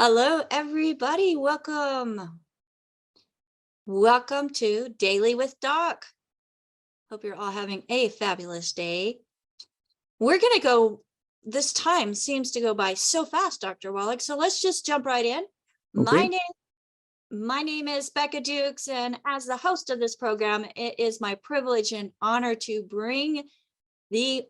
Hello, everybody. Welcome. Welcome to Daily with Doc. Hope you're all having a fabulous day. We're going to go, this time seems to go by so fast, Dr. Wallach. So let's just jump right in. Okay. My name is Becca Dukes, and as the host of this program, it is my privilege and honor to bring the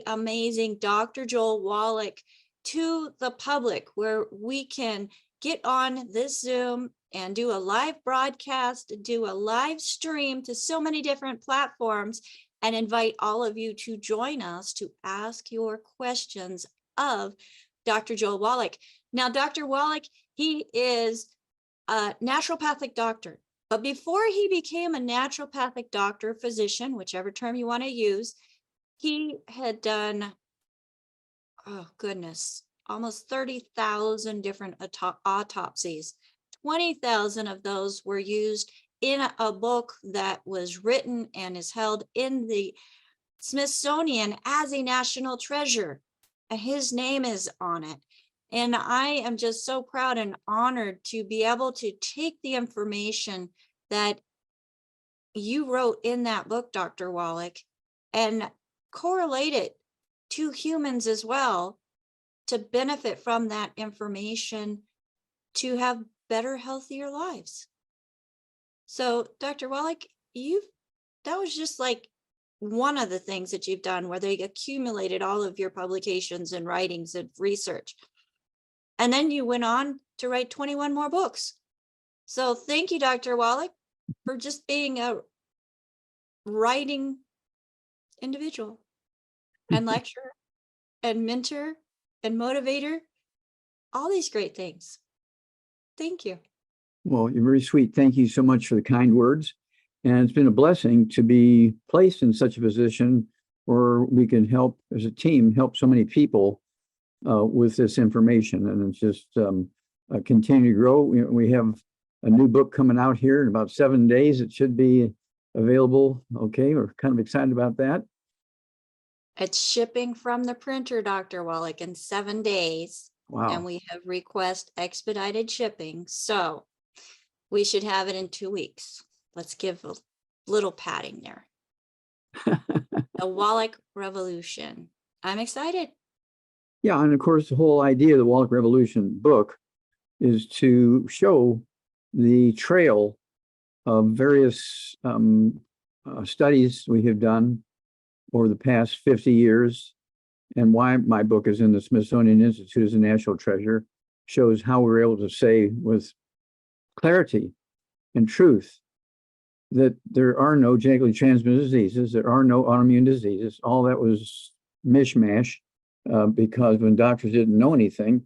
amazing Dr. Joel Wallach to the public, where we can get on this Zoom and do a live broadcast, do a live stream to so many different platforms, and invite all of you to join us to ask your questions of Dr. Joel Wallach. Now, Dr. Wallach, he is a naturopathic doctor, but before he became a naturopathic doctor, physician, whichever term you want to use, he had done, oh goodness, almost 30,000 different autopsies. 20,000 of those were used in a book that was written and is held in the Smithsonian as a national treasure, and his name is on it. And I am just so proud and honored to be able to take the information that you wrote in that book, Dr. Wallach, and correlate it to humans as well, to benefit from that information, to have better, healthier lives. So, Dr. Wallach, that was just like one of the things that you've done, where they accumulated all of your publications and writings and research. And then you went on to write 21 more books. So thank you, Dr. Wallach, for just being a writing individual and lecturer and mentor and motivator, all these great things. Thank you. Well, you're very sweet. Thank you so much for the kind words. And it's been a blessing to be placed in such a position where we can help, as a team, help so many people with this information. And it's just continue to grow. We have a new book coming out here in about 7 days. It should be available. Okay, we're kind of excited about that. It's shipping from the printer, Dr. Wallach, in 7 days. Wow. And we have request expedited shipping. So we should have it in 2 weeks. Let's give a little padding there. The Wallach Revolution. I'm excited. Yeah, and of course, the whole idea of the Wallach Revolution book is to show the trail of various studies we have done over the past 50 years, and why my book is in the Smithsonian Institute as a national treasure, shows how we're able to say with clarity and truth that there are no genetically transmitted diseases, there are no autoimmune diseases. All that was mishmash because when doctors didn't know anything,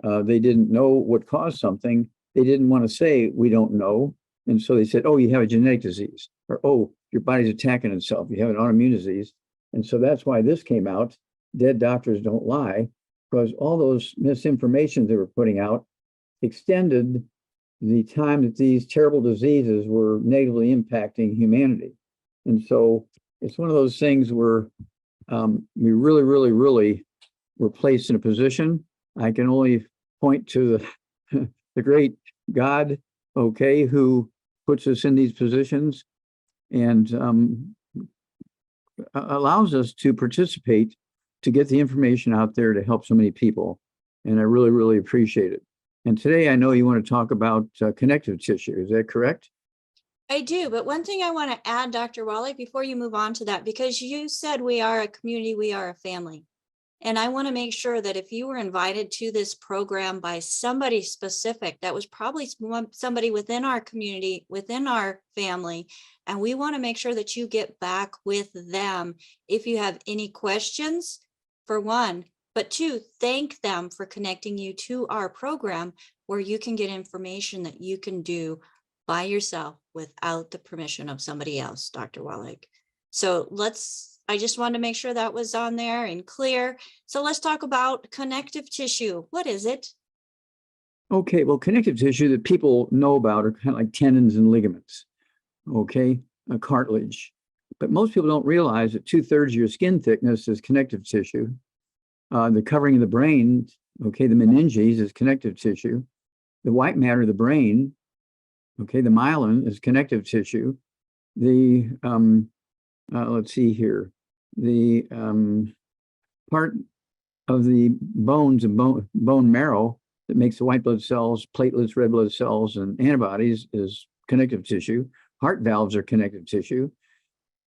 they didn't know what caused something. They didn't want to say, we don't know. And so they said, oh, you have a genetic disease, or, oh, your body's attacking itself, you have an autoimmune disease. And so that's why this came out. Dead doctors don't lie, because all those misinformation they were putting out extended the time that these terrible diseases were negatively impacting humanity. And so it's one of those things where we really were placed in a position. I can only point to the great God, okay, who puts us in these positions and allows us to participate, to get the information out there to help so many people. And I really appreciate it. And today I know you want to talk about connective tissue. Is that correct? I do, but one thing I want to add, Dr. Wallach, before you move on to that, because you said we are a community, we are a family. And I want to make sure that if you were invited to this program by somebody specific, that was probably somebody within our community, within our family, and we want to make sure that you get back with them if you have any questions, for one, but two, thank them for connecting you to our program, where you can get information that you can do by yourself without the permission of somebody else, Dr. Wallach. So I just wanted to make sure that was on there and clear. So let's talk about connective tissue. What is it? Okay, well, connective tissue that people know about are kind of like tendons and ligaments, okay, cartilage. But most people don't realize that 2/3 of your skin thickness is connective tissue. The covering of the brain Okay, the meninges is connective tissue. The white matter of the brain, okay, the myelin is connective tissue. The let's see here, the part of the bones and bone marrow that makes the white blood cells, platelets, red blood cells, and antibodies is connective tissue. Heart valves are connective tissue,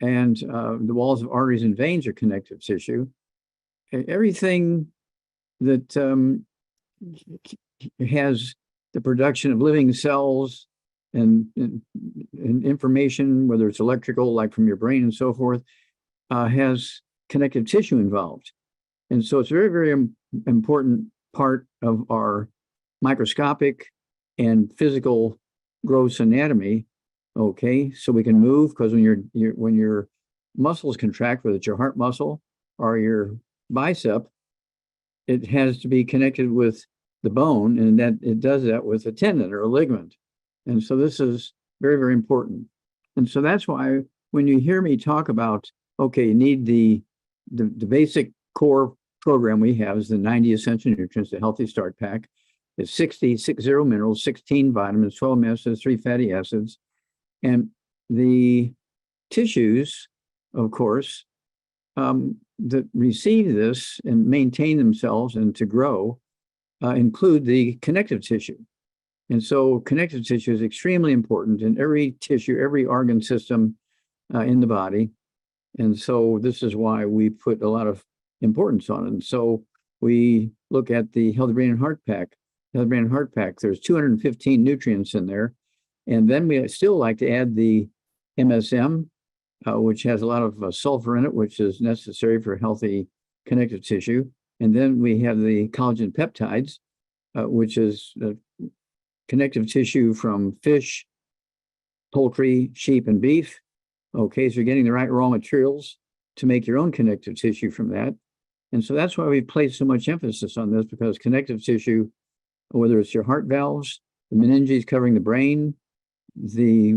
and the walls of arteries and veins are connective tissue. Everything that has the production of living cells and information, whether it's electrical, like from your brain and so forth, has connective tissue involved. And so it's a very, very important part of our microscopic and physical gross anatomy. Okay, so we can move, because when your muscles contract, whether it's your heart muscle or your bicep, it has to be connected with the bone, and that it does that with a tendon or a ligament. And so this is very, very important. And so that's why when you hear me talk about, okay, you need the basic core program we have is the 90 essential nutrients, the Healthy Start Pack. It's 60 minerals, 16 vitamins, 12 amino acids, 3 fatty acids. And the tissues, of course, that receive this and maintain themselves and to grow include the connective tissue. And so connective tissue is extremely important in every tissue, every organ system in the body. And so this is why we put a lot of importance on it. And so we look at the Healthy Brain and Heart Pack. Healthy Brain and Heart Pack, there's 215 nutrients in there. And then we still like to add the MSM, which has a lot of sulfur in it, which is necessary for healthy connective tissue. And then we have the collagen peptides, which is connective tissue from fish, poultry, sheep, and beef. Okay, so you're getting the right raw materials to make your own connective tissue from that. And so that's why we place so much emphasis on this, because connective tissue, whether it's your heart valves, the meninges covering the brain, the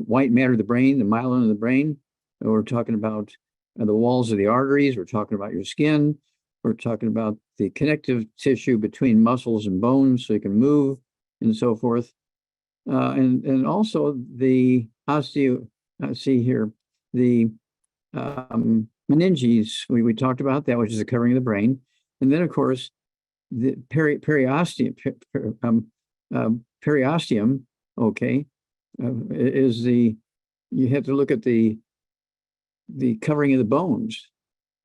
white matter of the brain, the myelin of the brain, we're talking about the walls of the arteries, we're talking about your skin, we're talking about the connective tissue between muscles and bones so you can move and so forth. And also the see here, the meninges, we talked about that, which is the covering of the brain. And then, of course, the periosteum, okay, is you have to look at the covering of the bones,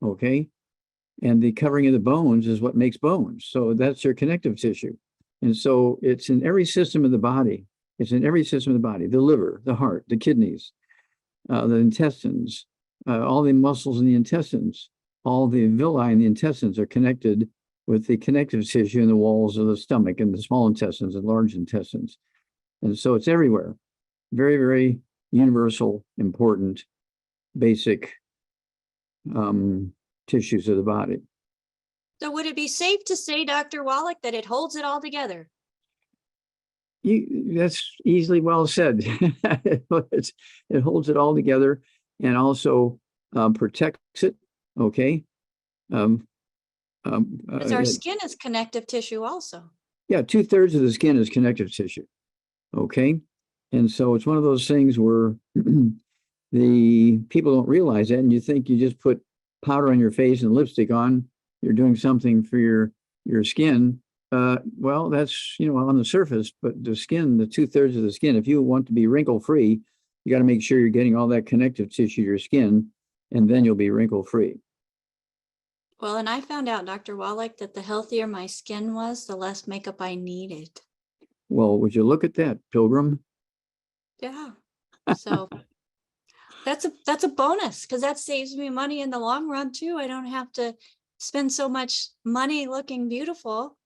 okay? And the covering of the bones is what makes bones. So that's your connective tissue. And so it's in every system of the body. It's in every system of the body, the liver, the heart, the kidneys, the intestines, all the muscles in the intestines, all the villi in the intestines are connected with the connective tissue in the walls of the stomach and the small intestines and large intestines. And so it's everywhere. Very, very universal, important, basic tissues of the body. So would it be safe to say, Dr. Wallach, that it holds it all together? That's easily well said. It holds it all together and also protects it. Okay. Because our skin is connective tissue also. Yeah, 2/3 of the skin is connective tissue. Okay. And so it's one of those things where the people don't realize that, and you think you just put powder on your face and lipstick on, you're doing something for your skin. Well, that's, on the surface, but the skin, the 2/3 of the skin, if you want to be wrinkle free, you got to make sure you're getting all that connective tissue to your skin, and then you'll be wrinkle free. Well, and I found out, Dr. Wallach, that the healthier my skin was, the less makeup I needed. Well, would you look at that, Pilgrim? Yeah. So that's a bonus, because that saves me money in the long run too. I don't have to spend so much money looking beautiful,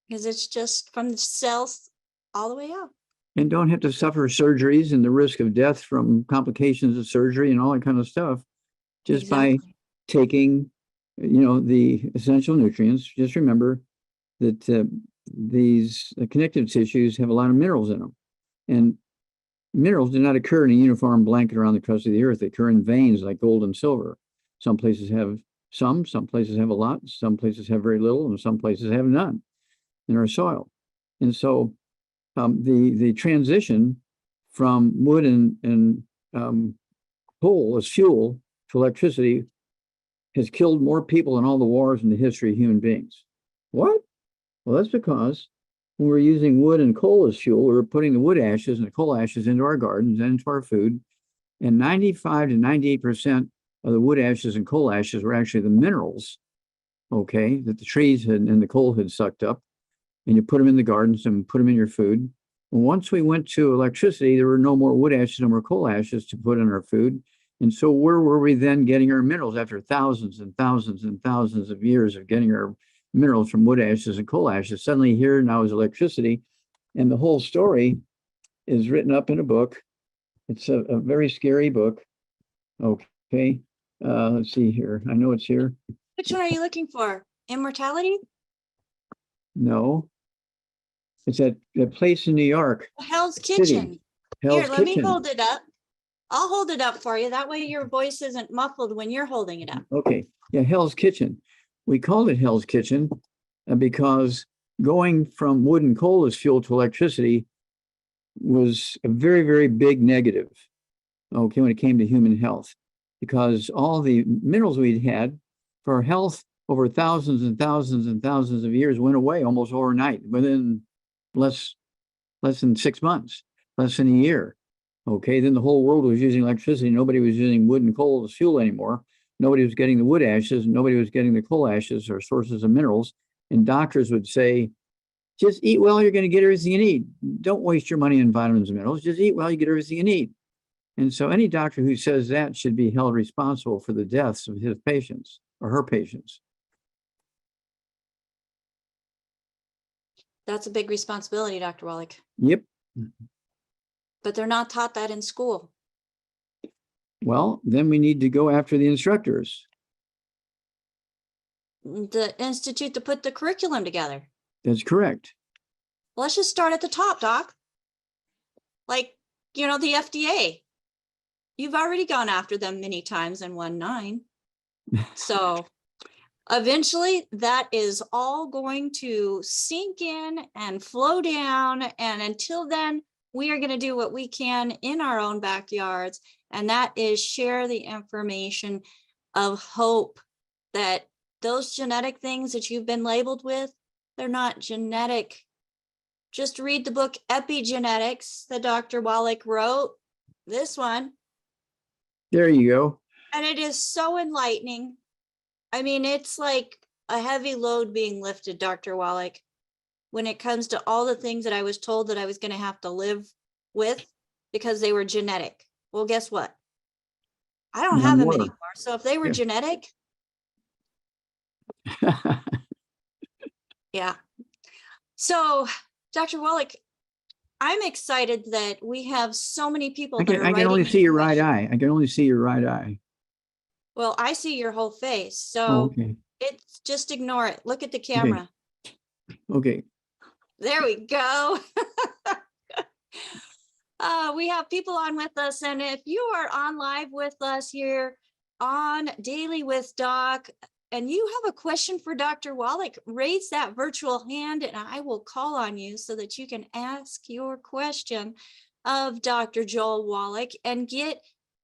because it's just from the cells all the way up. And don't have to suffer surgeries and the risk of death from complications of surgery and all that kind of stuff, just Exactly. by taking, the essential nutrients. Just remember that these connective tissues have a lot of minerals in them, and minerals do not occur in a uniform blanket around the crust of the earth. They occur in veins like gold and silver. Some places have Some places have a lot, some places have very little, and some places have none in our soil. And so the transition from wood and coal as fuel to electricity has killed more people in all the wars in the history of human beings. What? Well, that's because when we're using wood and coal as fuel, we're putting the wood ashes and the coal ashes into our gardens and into our food. And 95 to 98% of the wood ashes and coal ashes were actually the minerals, okay, that the trees had and the coal had sucked up. And you put them in the gardens and put them in your food. And once we went to electricity, there were no more wood ashes, no more coal ashes to put in our food. And so where were we then getting our minerals after thousands and thousands and thousands of years of getting our minerals from wood ashes and coal ashes? Suddenly here now is electricity. And the whole story is written up in a book. It's a very scary book. Okay. Let's see here. I know it's here. Which one are you looking for? Immortality? No. It's at a place in New York. Hell's City. Kitchen. Here, Hell's let me Kitchen. hold it up. I'll hold it up for you. That way your voice isn't muffled when you're holding it up. Okay. Yeah, Hell's Kitchen. We called it Hell's Kitchen because going from wood and coal as fuel to electricity was a very, very big negative, okay, when it came to human health, because all the minerals we'd had for our health over thousands and thousands and thousands of years went away almost overnight, within less than 6 months, less than a year. Okay, then the whole world was using electricity. Nobody was using wood and coal as fuel anymore. Nobody was getting the wood ashes. Nobody was getting the coal ashes or sources of minerals. And doctors would say, just eat well, you're going to get everything you need. Don't waste your money on vitamins and minerals. Just eat well, you get everything you need. And so any doctor who says that should be held responsible for the deaths of his patients or her patients. That's a big responsibility, Dr. Wallach. Yep. But they're not taught that in school. Well, then we need to go after the instructors. The institute to put the curriculum together. That's correct. Well, let's just start at the top, Doc. Like, the FDA. You've already gone after them many times and won 9. So eventually that is all going to sink in and flow down. And until then, we are going to do what we can in our own backyards. And that is share the information of hope that those genetic things that you've been labeled with, they're not genetic. Just read the book Epigenetics that Dr. Wallach wrote, this one. There you go. And it is so enlightening. I mean, it's like a heavy load being lifted, Dr. Wallach, when it comes to all the things that I was told that I was going to have to live with because they were genetic. Well, guess what? I don't have them anymore. So if they were genetic, yeah. So, Dr. Wallach, I'm excited that we have so many people that are I can only see your right eye. I can only see your right eye. Well, I see your whole face. So it's just ignore it. Look at the camera. Okay. There we go. We have people on with us. And if you are on live with us here on Daily with Doc, and you have a question for Dr. Wallach, raise that virtual hand and I will call on you so that you can ask your question of Dr. Joel Wallach and get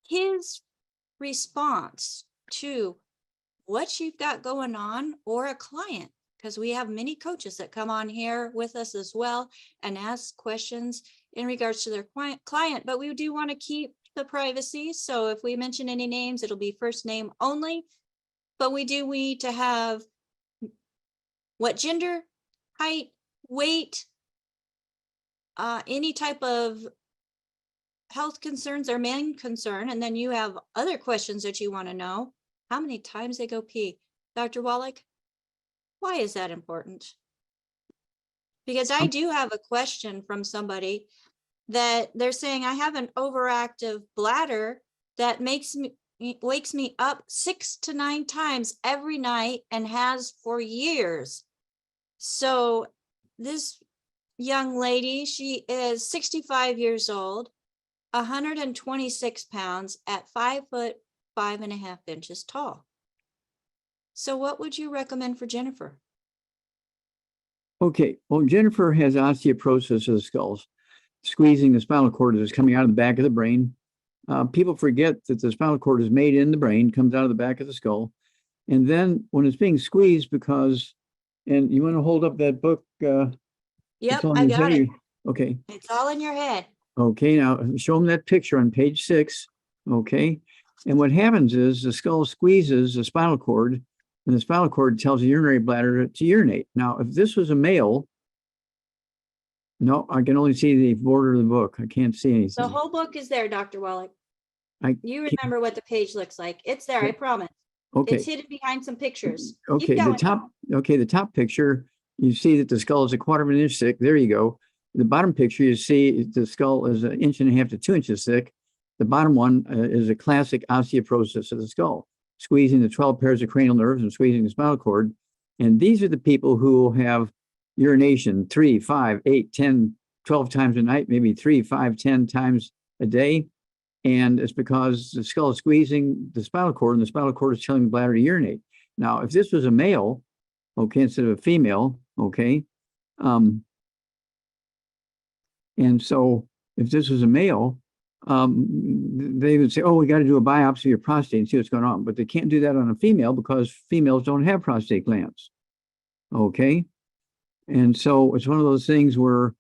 his response to what you've got going on, or a client, because we have many coaches that come on here with us as well and ask questions in regards to their client, but we do want to keep the privacy. So if we mention any names, it'll be first name only. But we do need to have what gender, height, weight, any type of health concerns are main concern. And then you have other questions that you want to know. How many times they go pee. Dr. Wallach, why is that important? Because I do have a question from somebody that they're saying, I have an overactive bladder that wakes me up 6 to 9 times every night and has for years. So this young lady, she is 65 years old, 126 pounds at 5 foot 5.5 inches tall. So what would you recommend for Jennifer? Okay, well, Jennifer has osteoporosis of the skulls, squeezing the spinal cord is coming out of the back of the brain. People forget that the spinal cord is made in the brain, comes out of the back of the skull. And then when it's being squeezed, and you want to hold up that book? Yep, I got it. Okay. It's all in your head. Okay, now show them that picture on page 6. Okay. And what happens is the skull squeezes the spinal cord, and the spinal cord tells the urinary bladder to urinate. Now, if this was a male, no, I can only see the border of the book. I can't see anything. The whole book is there, Dr. Wallach. You can't- remember what the page looks like. It's there, I promise. Okay. It's hidden behind some pictures. Okay, Keep the going. top picture, you see that the skull is a quarter of an inch thick. There you go. The bottom picture, you see the skull is 1.5 inches to 2 inches thick. The bottom one is a classic osteoporosis of the skull, squeezing the 12 pairs of cranial nerves and squeezing the spinal cord. And these are the people who have urination 3, 5, 8, 10, 12 times a night, maybe 3, 5, 10 times a day. And it's because the skull is squeezing the spinal cord, and the spinal cord is telling the bladder to urinate. Now, if this was a male, okay, instead of a female, okay, and so if this was a male, they would say, oh, we got to do a biopsy of your prostate and see what's going on. But they can't do that on a female because females don't have prostate glands, okay? And so it's one of those things where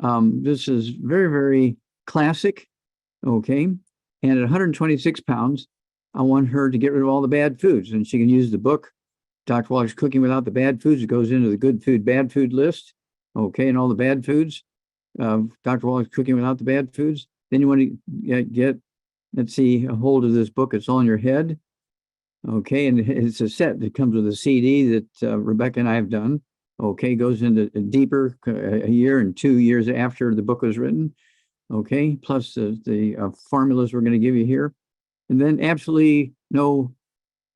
this is very, very classic. Okay. And at 126 pounds, I want her to get rid of all the bad foods. And she can use the book, Dr. Wallach's Cooking Without the Bad Foods. It goes into the good food, bad food list. Okay. And all the bad foods. Dr. Wallach's Cooking Without the Bad Foods. Then you want to get, let's see, a hold of this book. It's all in your head. Okay. And it's a set that comes with a CD that Rebecca and I have done. Okay. Goes into deeper, a year and 2 years after the book was written. Okay, plus the formulas we're going to give you here. And then absolutely no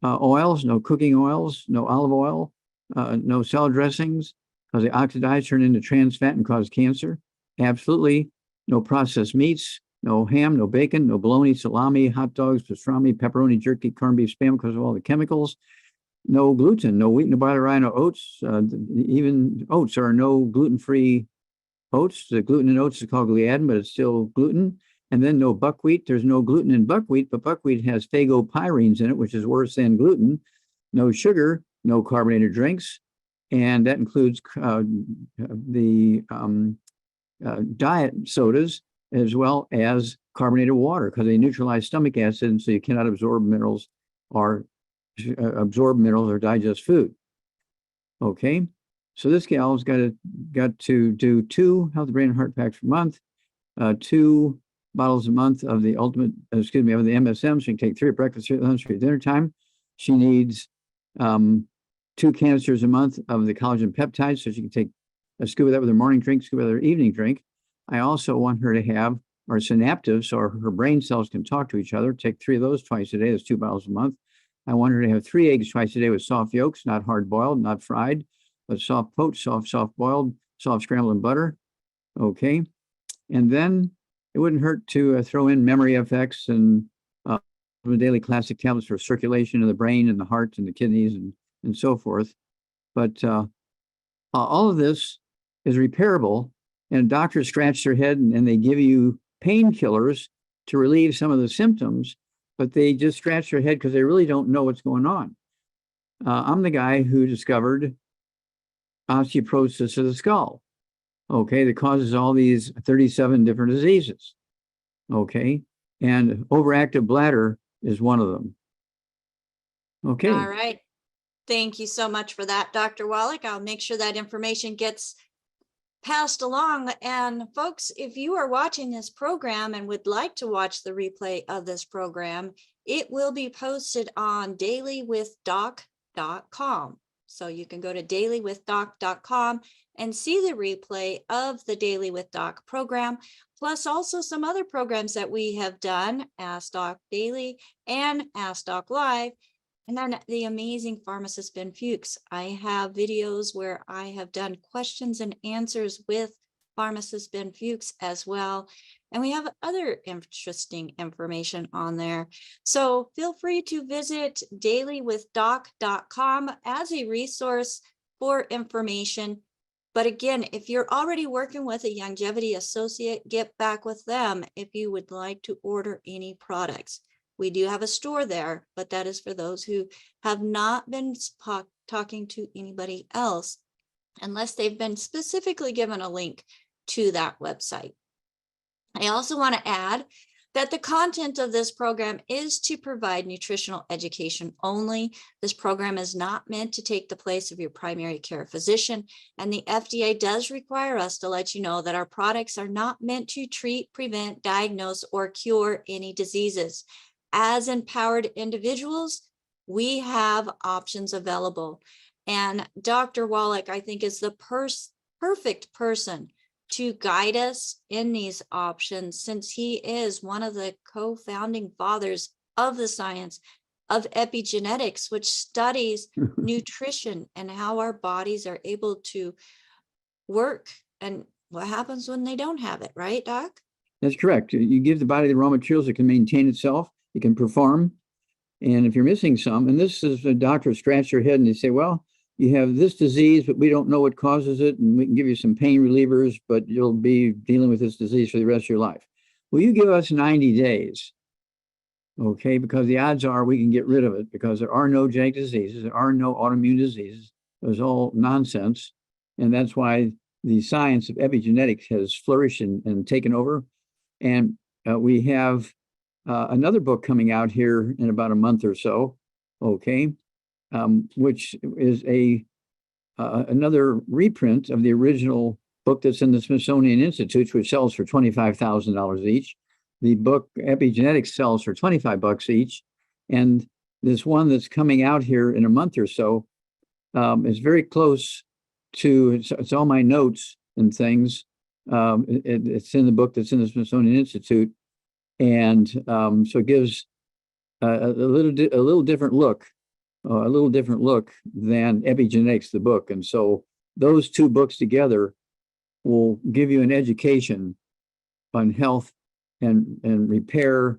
oils, no cooking oils, no olive oil, no salad dressings, because they oxidize, turn into trans fat and cause cancer. Absolutely no processed meats, no ham, no bacon, no bologna, salami, hot dogs, pastrami, pepperoni, jerky, corned beef, spam because of all the chemicals. No gluten, no wheat, no barley, rye, no oats. Even oats are no gluten-free oats. The gluten in oats is called gliadin, but it's still gluten. And then no buckwheat. There's no gluten in buckwheat, but buckwheat has phagopyrines in it, which is worse than gluten. No sugar, no carbonated drinks. And that includes the diet sodas as well as carbonated water because they neutralize stomach acid, and so you cannot absorb minerals or digest food. Okay. So this gal's got to do 2 healthy brain and heart packs per month, 2 bottles a month of the of the MSM. She can take 3 at breakfast, 3 at lunch, 3 at dinner time. She needs 2 canisters a month of the collagen peptides, so she can take a scoop of that with her morning drink, scoop of her evening drink. I also want her to have our synaptives, so her brain cells can talk to each other. Take 3 of those twice a day. That's 2 bottles a month. I want her to have 3 eggs twice a day with soft yolks, not hard boiled, not fried, but soft poached, soft boiled, soft scrambled in butter. Okay. And then it wouldn't hurt to throw in memory FX and the daily classic tablets for circulation of the brain and the heart and the kidneys and so forth. But all of this is repairable, and doctors scratch their head and they give you painkillers to relieve some of the symptoms, but they just scratch their head because they really don't know what's going on. I'm the guy who discovered osteoporosis of the skull, okay, that causes all these 37 different diseases, okay, and overactive bladder is one of them. Okay. All right. Thank you so much for that, Dr. Wallach. I'll make sure that information gets passed along. And folks, if you are watching this program and would like to watch the replay of this program, it will be posted on dailywithdoc.com. So you can go to dailywithdoc.com and see the replay of the Daily with Doc program, plus also some other programs that we have done, Ask Doc Daily and Ask Doc Live. And then the amazing pharmacist Ben Fuchs. I have videos where I have done questions and answers with pharmacist Ben Fuchs as well. And we have other interesting information on there. So feel free to visit dailywithdoc.com as a resource for information. But again, if you're already working with a longevity associate, get back with them if you would like to order any products. We do have a store there, but that is for those who have not been talking to anybody else unless they've been specifically given a link to that website. I also want to add that the content of this program is to provide nutritional education only. This program is not meant to take the place of your primary care physician, and the FDA does require us to let you know that our products are not meant to treat, prevent, diagnose, or cure any diseases. As empowered individuals, we have options available. And Dr. Wallach, I think, is the perfect person to guide us in these options, since he is one of the co-founding fathers of the science of epigenetics, which studies nutrition and how our bodies are able to work and what happens when they don't have it, right, Doc? That's correct. You give the body the raw materials, it can maintain itself, it can perform. And if you're missing some, and this is a doctor scratch your head and they say, well, you have this disease, but we don't know what causes it, and we can give you some pain relievers, but you'll be dealing with this disease for the rest of your life. Well, you give us 90 days, okay, because the odds are we can get rid of it, because there are no genetic diseases, there are no autoimmune diseases. There's all nonsense. And that's why the science of epigenetics has flourished and taken over. And we have another book coming out here in about a month or so, okay, which is another reprint of the original book that's in the Smithsonian Institute, which sells for $25,000 each. The book Epigenetics sells for $25 each. And this one that's coming out here in a month or so is very close to, it's all my notes and things. It's in the book that's in the Smithsonian Institute. And so it gives a little different look. A little different look than Epigenetics, the book. And so those two books together will give you an education on health and repair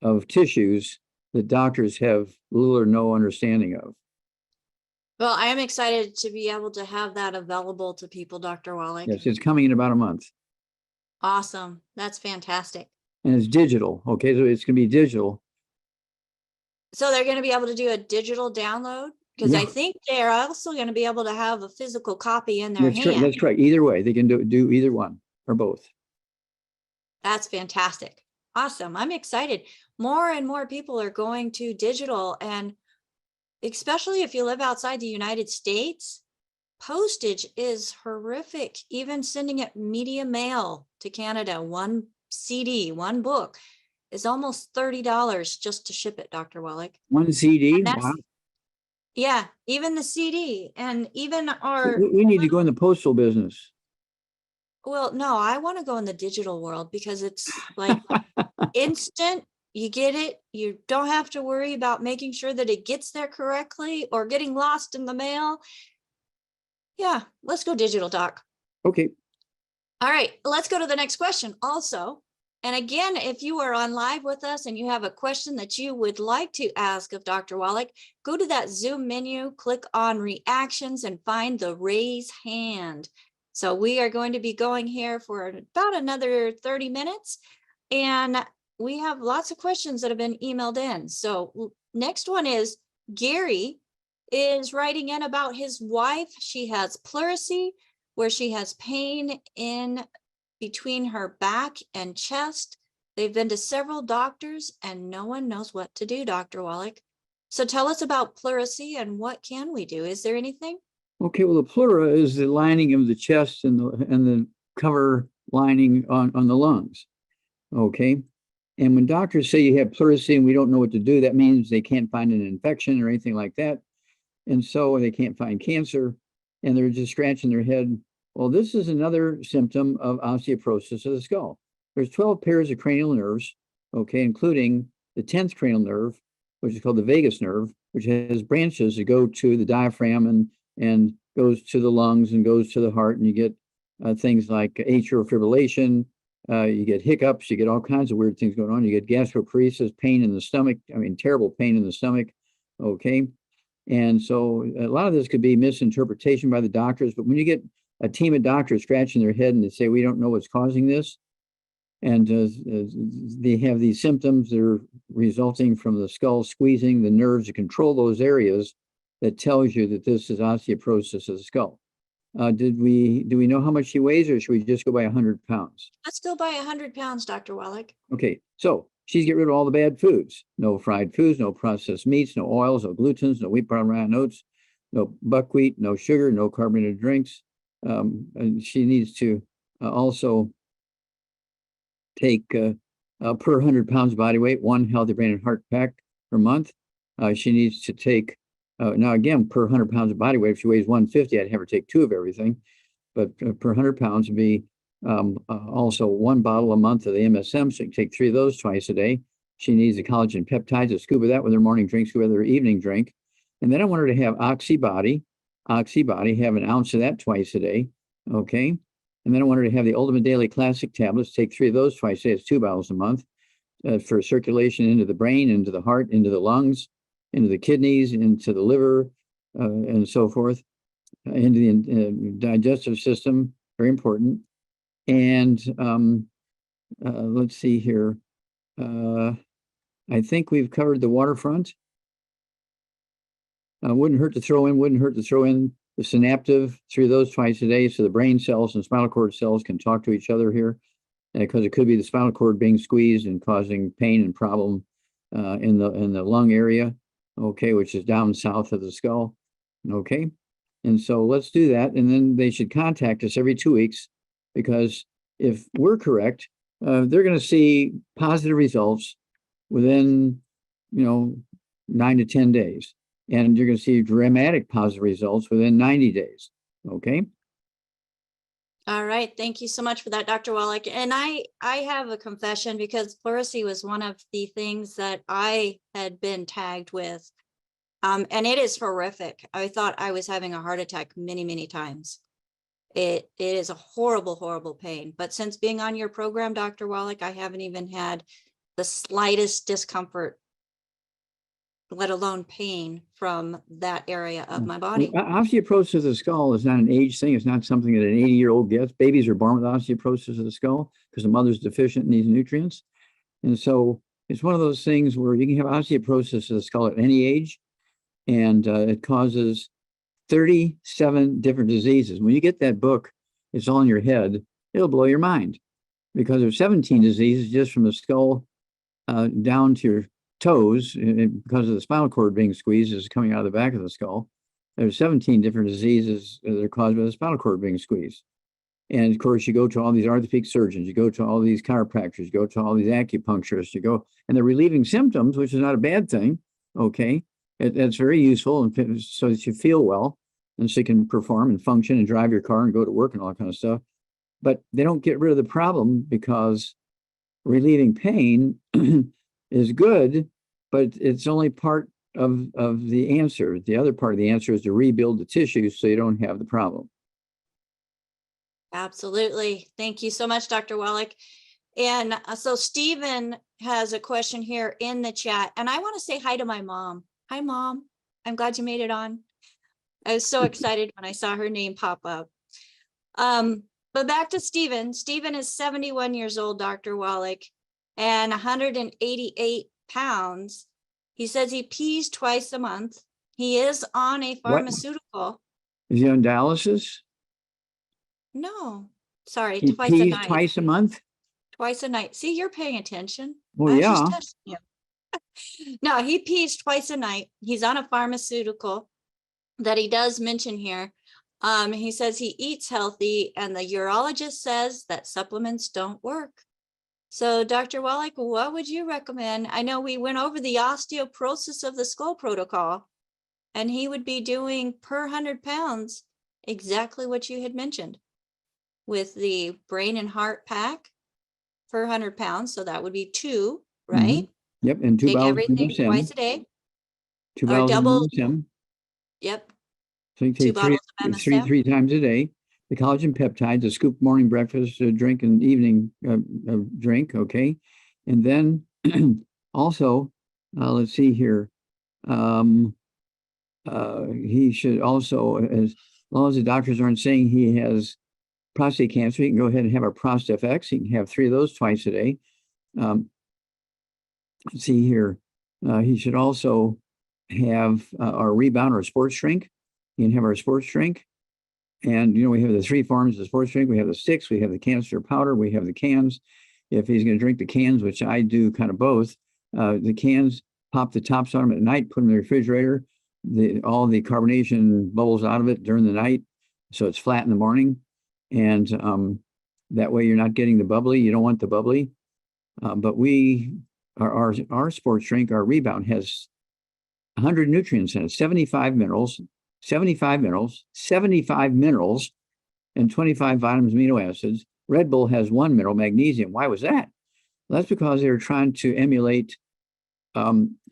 of tissues that doctors have little or no understanding of. Well, I am excited to be able to have that available to people, Dr. Wallach. Yes, it's coming in about a month. Awesome. That's fantastic. And it's digital. Okay, so it's going to be digital. So they're going to be able to do a digital download? Because I think they're also going to be able to have a physical copy in their hand. That's correct. Either way, they can do either one or both. That's fantastic. Awesome. I'm excited. More and more people are going to digital, and especially if you live outside the United States, postage is horrific. Even sending it media mail to Canada, one CD, one book, is almost $30 just to ship it, Dr. Wallach. One CD? Wow. Yeah, even the CD, and even our... We need to go in the postal business. Well, no, I want to go in the digital world because it's like instant. You get it. You don't have to worry about making sure that it gets there correctly or getting lost in the mail. Yeah, let's go digital, Doc. Okay. All right, let's go to the next question also. And again, if you are on live with us and you have a question that you would like to ask of Dr. Wallach, go to that Zoom menu, click on reactions, and find the raise hand. So we are going to be going here for about another 30 minutes. And we have lots of questions that have been emailed in. So next one is Gary is writing in about his wife. She has pleurisy, where she has pain in between her back and chest. They've been to several doctors and no one knows what to do, Dr. Wallach. So tell us about pleurisy and what can we do? Is there anything? Okay, well, the pleura is the lining of the chest and the cover lining on the lungs. Okay, and when doctors say you have pleurisy and we don't know what to do, that means they can't find an infection or anything like that. And so they can't find cancer and they're just scratching their head. Well, this is another symptom of osteoporosis of the skull. There's 12 pairs of cranial nerves, okay, including the 10th cranial nerve, which is called the vagus nerve, which has branches that go to the diaphragm and goes to the lungs and goes to the heart, and you get things like atrial fibrillation. You get hiccups, you get all kinds of weird things going on. You get gastroparesis, pain in the stomach. I mean, terrible pain in the stomach. Okay. And so a lot of this could be misinterpretation by the doctors, but when you get a team of doctors scratching their head and they say, we don't know what's causing this, and they have these symptoms that are resulting from the skull squeezing the nerves to control those areas, that tells you that this is osteoporosis of the skull. Do we know how much she weighs, or should we just go by 100 pounds? Let's go by 100 pounds, Dr. Wallach. Okay, so she's get rid of all the bad foods. No fried foods, no processed meats, no oils, no glutens, no wheat, brown, rye, oats, no buckwheat, no sugar, no carbonated drinks. And she needs to also take per 100 pounds body weight, 1 healthy brain and heart pack per month. She needs to take, now again, per 100 pounds of body weight, if she weighs 150, I'd have her take 2 of everything. But per 100 pounds would be also 1 bottle a month of the MSM, so you can take 3 of those twice a day. She needs the collagen peptides, a scoop of that with her morning drink, scoop with her evening drink. And then I want her to have Oxybody, have an ounce of that twice a day, okay? And then I want her to have the Ultimate Daily Classic tablets, take 3 of those twice a day. It's 2 bottles a month for circulation into the brain, into the heart, into the lungs, into the kidneys, into the liver, and so forth, into the digestive system, very important. And let's see here. I think we've covered the waterfront. Wouldn't hurt to throw in the synaptive, 3 of those twice a day, so the brain cells and spinal cord cells can talk to each other here, because it could be the spinal cord being squeezed and causing pain and problem in the lung area, okay, which is down south of the skull, okay. And so let's do that, and then they should contact us every 2 weeks, because if we're correct, they're going to see positive results within, 9 to 10 days. And you're going to see dramatic positive results within 90 days. Okay. All right. Thank you so much for that, Dr. Wallach. And I have a confession, because pleurisy was one of the things that I had been tagged with. And it is horrific. I thought I was having a heart attack many, many times. It is a horrible, horrible pain. But since being on your program, Dr. Wallach, I haven't even had the slightest discomfort, let alone pain, from that area of my body. Osteoporosis of the skull is not an age thing. It's not something that an 80-year-old gets. Babies are born with osteoporosis of the skull because the mother's deficient in these nutrients. And so it's one of those things where you can have osteoporosis of the skull at any age, and it causes 37 different diseases. When you get that book, it's all in your head, it'll blow your mind, because there's 17 diseases just from the skull down to your toes, because of the spinal cord being squeezed is coming out of the back of the skull. There's 17 different diseases that are caused by the spinal cord being squeezed. And of course, you go to all these orthopedic surgeons, you go to all these chiropractors, you go to all these acupuncturists, and they're relieving symptoms, which is not a bad thing. Okay. That's very useful, and so that you feel well, and so you can perform and function and drive your car and go to work and all that kind of stuff. But they don't get rid of the problem, because relieving pain is good, but it's only part of the answer. The other part of the answer is to rebuild the tissues so you don't have the problem. Absolutely. Thank you so much, Dr. Wallach. And so Stephen has a question here in the chat, and I want to say hi to my mom. Hi, Mom. I'm glad you made it on. I was so excited when I saw her name pop up. But back to Stephen. Stephen is 71 years old, Dr. Wallach, and 188 pounds. He says he pees twice a month. He is on a pharmaceutical. What? Is he on dialysis? No, sorry, He twice a pees night. Twice a month? Twice a night. See, you're paying attention. Well, I was yeah. just testing you. No, he pees twice a night. He's on a pharmaceutical that he does mention here. He says he eats healthy, and the urologist says that supplements don't work. So Dr. Wallach, what would you recommend? I know we went over the osteoporosis of the skull protocol, and he would be doing per 100 pounds exactly what you had mentioned with the brain and heart pack per 100 pounds. So that would be 2, right? Mm-hmm. Yep, and 2 Take bottles everything of MSM. twice a day. 2 or bottles double. of MSM. Yep. So you 2 take bottles of MSM. three times a day. the collagen peptides, a scoop morning breakfast drink and evening drink, okay? And then also, let's see here, he should also, as long as the doctors aren't saying he has prostate cancer, he can go ahead and have a ProstFX. He can have 3 of those twice a day. Let's see here, he should also have our rebound or sports drink. He can have our sports drink. And, you know, we have the 3 forms of sports drink. We have the sticks, we have the canister powder, we have the cans. If he's going to drink the cans, which I do kind of both, the cans, pop the tops on them at night, put them in the refrigerator. All the carbonation bubbles out of it during the night, so it's flat in the morning. And that way you're not getting the bubbly. You don't want the bubbly. But our sports drink, our rebound, has 100 nutrients in it, 75 minerals, 75 minerals, 75 minerals, and 25 vitamins, amino acids. Red Bull has 1 mineral, magnesium. Why was that? Well, that's because they were trying to emulate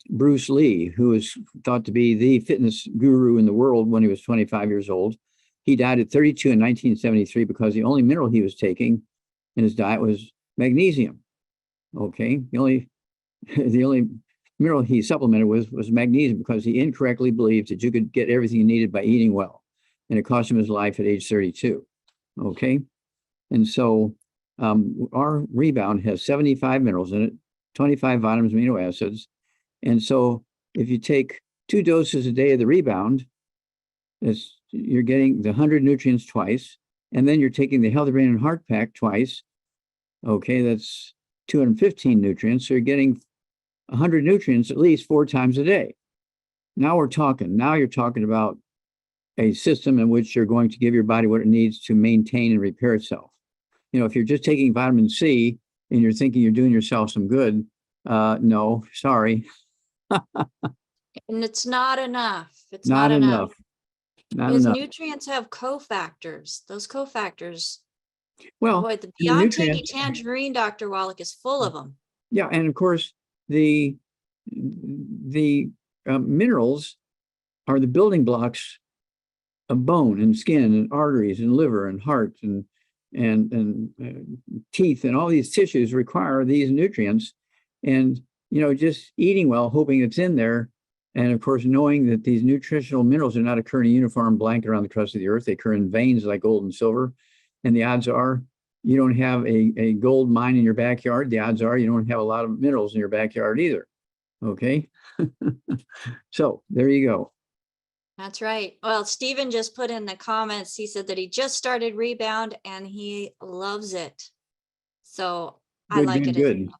Bruce Lee, who is thought to be the fitness guru in the world when he was 25 years old. He died at 32 in 1973 because the only mineral he was taking in his diet was magnesium. Okay, the only mineral he supplemented with was magnesium because he incorrectly believed that you could get everything you needed by eating well, and it cost him his life at age 32. Okay, and so our rebound has 75 minerals in it, 25 vitamins, amino acids, and so if you take 2 doses a day of the rebound, you're getting the 100 nutrients twice, and then you're taking the Healthy Brain and Heart Pack twice. Okay, that's 215 nutrients. So you're getting 100 nutrients at least 4 times a day. Now you're talking about a system in which you're going to give your body what it needs to maintain and repair itself. You know, if you're just taking vitamin C and you're thinking you're doing yourself some good, no, sorry. And it's not enough. It's Not enough. Not because enough. nutrients have cofactors. Those cofactors, Well, boy, the the Beyond Tangy nutrients, Tangerine, Dr. Wallach, is full of them. yeah, and of course the minerals are the building blocks of bone and skin and arteries and liver and heart and teeth, and all these tissues require these nutrients. And, you know, just eating well, hoping it's in there. And of course, knowing that these nutritional minerals do not occur in a uniform blanket around the crust of the earth, they occur in veins like gold and silver. And the odds are you don't have a gold mine in your backyard. The odds are you don't have a lot of minerals in your backyard either. Okay. So there you go. That's right. Well, Stephen just put in the comments, he said that he just started Rebound and he loves it. So I like it. Good.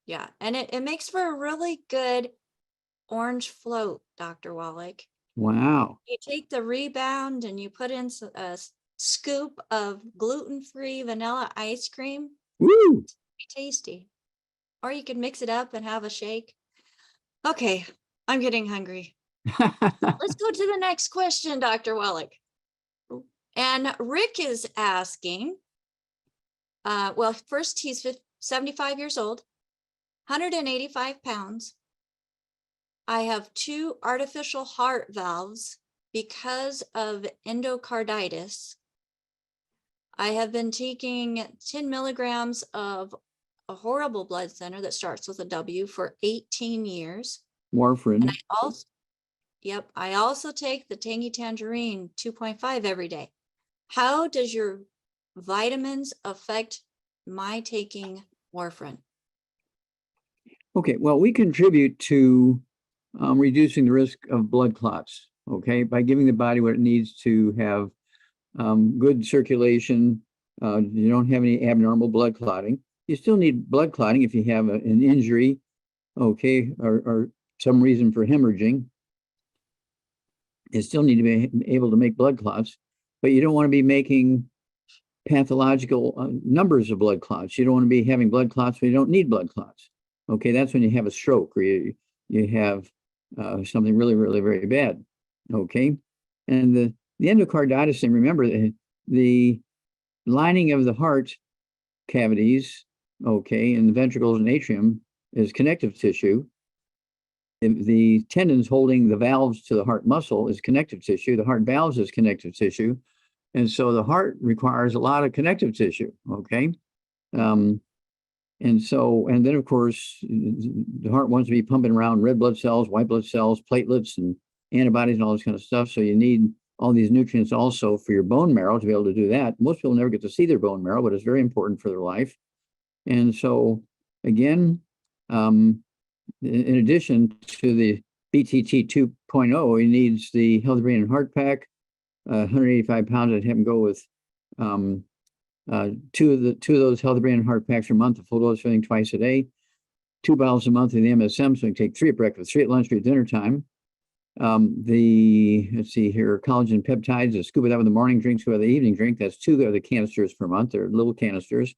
Yeah. And it makes for a really good orange float, Dr. Wallach. Wow. You take the Rebound and you put in a scoop of gluten-free vanilla ice cream. Woo! It's tasty. Or you can mix it up and have a shake. Okay, I'm getting hungry. Let's go to the next question, Dr. Wallach. And Rick is asking, well, first he's 75 years old, 185 pounds. I have 2 artificial heart valves because of endocarditis. I have been taking 10 milligrams of a horrible blood thinner that starts with a W for 18 years. Warfarin. And I also take the Tangy Tangerine 2.5 every day. How does your vitamins affect my taking warfarin? Okay, well, we contribute to reducing the risk of blood clots, okay, by giving the body what it needs to have good circulation. You don't have any abnormal blood clotting. You still need blood clotting if you have an injury, okay, or some reason for hemorrhaging. You still need to be able to make blood clots, but you don't want to be making pathological numbers of blood clots. You don't want to be having blood clots when you don't need blood clots. Okay, that's when you have a stroke or you have something really, really very bad. Okay, and the endocarditis thing, remember the lining of the heart cavities, okay, and the ventricles and atrium is connective tissue. The tendons holding the valves to the heart muscle is connective tissue. The heart valves is connective tissue. And so the heart requires a lot of connective tissue. Okay. And then of course, the heart wants to be pumping around red blood cells, white blood cells, platelets, and antibodies and all this kind of stuff. So you need all these nutrients also for your bone marrow to be able to do that. Most people never get to see their bone marrow, but it's very important for their life. And so again, in addition to the BTT 2.0, he needs the Healthy Brain and Heart Pack, 185 pounds. I'd have him go with two of those Healthy Brain and Heart Packs a month, a full dose filling twice a day, 2 bottles a month of the MSM, so you can take 3 at breakfast, 3 at lunch, 3 at dinner time. Let's see here, collagen peptides, a scoop of that with the morning drink, scoop of the evening drink. That's 2 of the canisters per month. They're little canisters.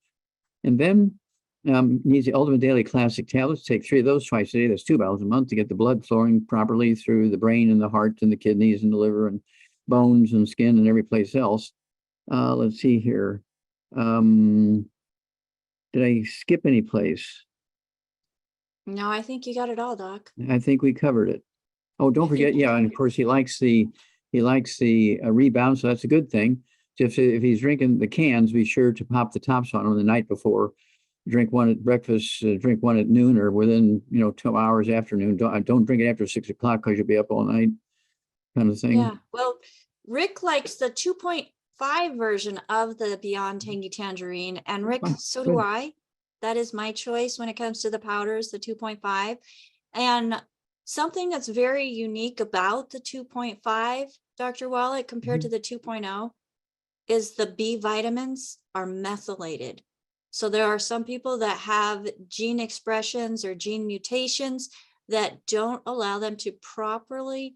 And then needs the Ultimate Daily Classic tablets. Take 3 of those twice a day. That's 2 bottles a month to get the blood flowing properly through the brain and the heart and the kidneys and the liver and bones and skin and every place else. Let's see here. Did I skip any place? No, I think you got it all, Doc. I think we covered it. Oh, don't forget, yeah, and of course he likes the rebound, so that's a good thing. If he's drinking the cans, be sure to pop the tops on them the night before. Drink one at breakfast, drink one at noon, or within 2 hours afternoon. Don't drink it after 6 o'clock because you'll be up all night, kind of thing. Yeah, well, Rick likes the 2.5 version of the Beyond Tangy Tangerine, and Rick, so do I. That is my choice when it comes to the powders, the 2.5. And something that's very unique about the 2.5, Dr. Wallach, compared to the 2.0, is the B vitamins are methylated. So there are some people that have gene expressions or gene mutations that don't allow them to properly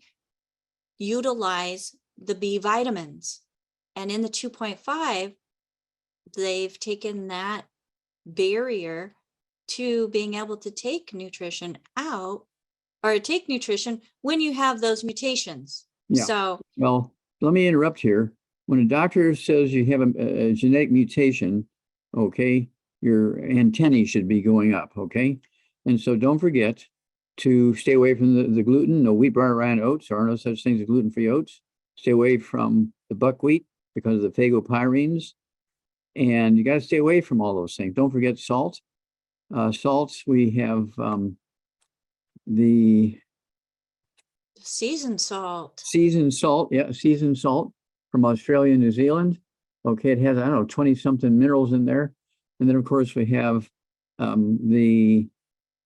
utilize the B vitamins. And in the 2.5, they've taken that barrier to being able to take nutrition out, or take nutrition when you have those mutations. Yeah. So, well, let me interrupt here. When a doctor says you have a genetic mutation, okay, your antennae should be going up, okay? And so don't forget to stay away from the gluten, no wheat, barley, rye, and oats. There are no such things as gluten-free oats. Stay away from the buckwheat because of the phagopyrines. And you got to stay away from all those things. Don't forget salt. Salts, we have the seasoned salt. Seasoned salt, yeah, seasoned salt from Australia and New Zealand. Okay, it has, I don't know, 20-something minerals in there. And then, of course, we have the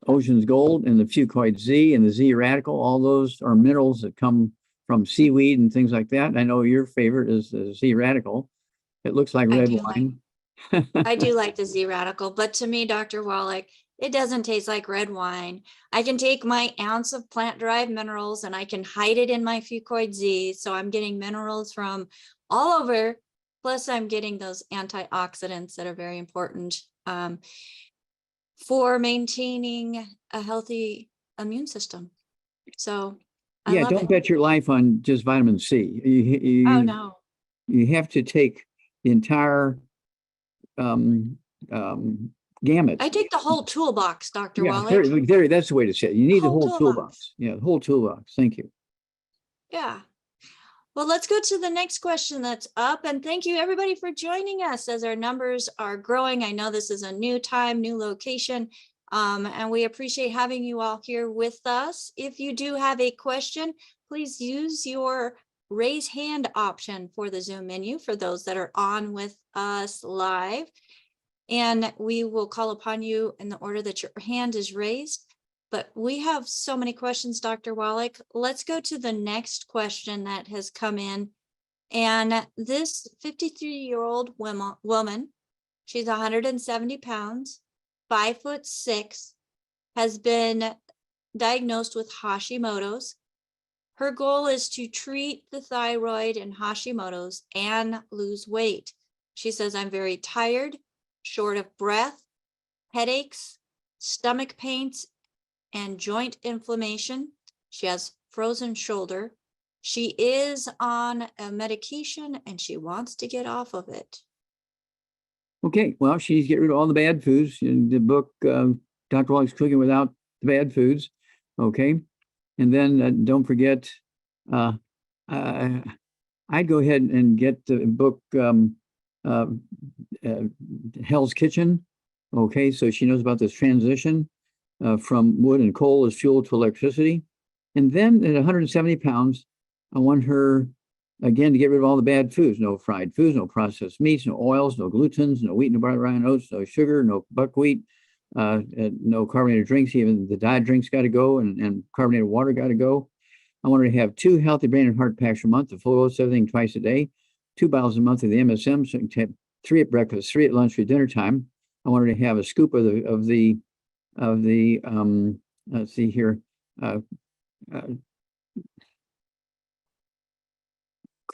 Ocean's Gold and the FucoidZ and the Z radical. All those are minerals that come from seaweed and things like that. And I know your favorite is the Z radical. It looks like red wine. I do like the Z radical, but to me, Dr. Wallach, it doesn't taste like red wine. I can take my ounce of plant-derived minerals and I can hide it in my FucoidZ. So I'm getting minerals from all over. Plus, I'm getting those antioxidants that are very important for maintaining a healthy immune system. So yeah, don't bet your life on just vitamin C. Oh, no. You have to take the entire gamut. I take the whole toolbox, Dr. Yeah, Wallach. that's the way to say it. You need the whole toolbox. Yeah, the whole toolbox. Thank you. Yeah. Well, let's go to the next question that's up. And thank you, everybody, for joining us as our numbers are growing. I know this is a new time, new location, and we appreciate having you all here with us. If you do have a question, please use your raise hand option for the Zoom menu for those that are on with us live. And we will call upon you in the order that your hand is raised. But we have so many questions, Dr. Wallach. Let's go to the next question that has come in. And this 53-year-old woman, she's 170 pounds, 5'6", has been diagnosed with Hashimoto's. Her goal is to treat the thyroid and Hashimoto's and lose weight. She says, I'm very tired, short of breath, headaches, stomach pains, and joint inflammation. She has frozen shoulder. She is on a medication and she wants to get off of it. Okay, well, she needs to get rid of all the bad foods. In the book, Dr. Wallach's Cooking Without the Bad Foods. Okay, and then don't forget, I'd go ahead and get the book uh, Hell's Kitchen. Okay, so she knows about this transition from wood and coal as fuel to electricity. And then at 170 pounds, I want her again to get rid of all the bad foods: no fried foods, no processed meats, no oils, no glutens, no wheat, no barley, rye, and oats, no sugar, no buckwheat, no carbonated drinks. Even the diet drinks got to go, and carbonated water got to go. I want her to have 2 healthy brain and heart packs a month, the full dose, everything twice a day, 2 bottles a month of the MSM, so you can have 3 at breakfast, 3 at lunch, 3 at dinner time. I want her to have a scoop of the let's see here, uh,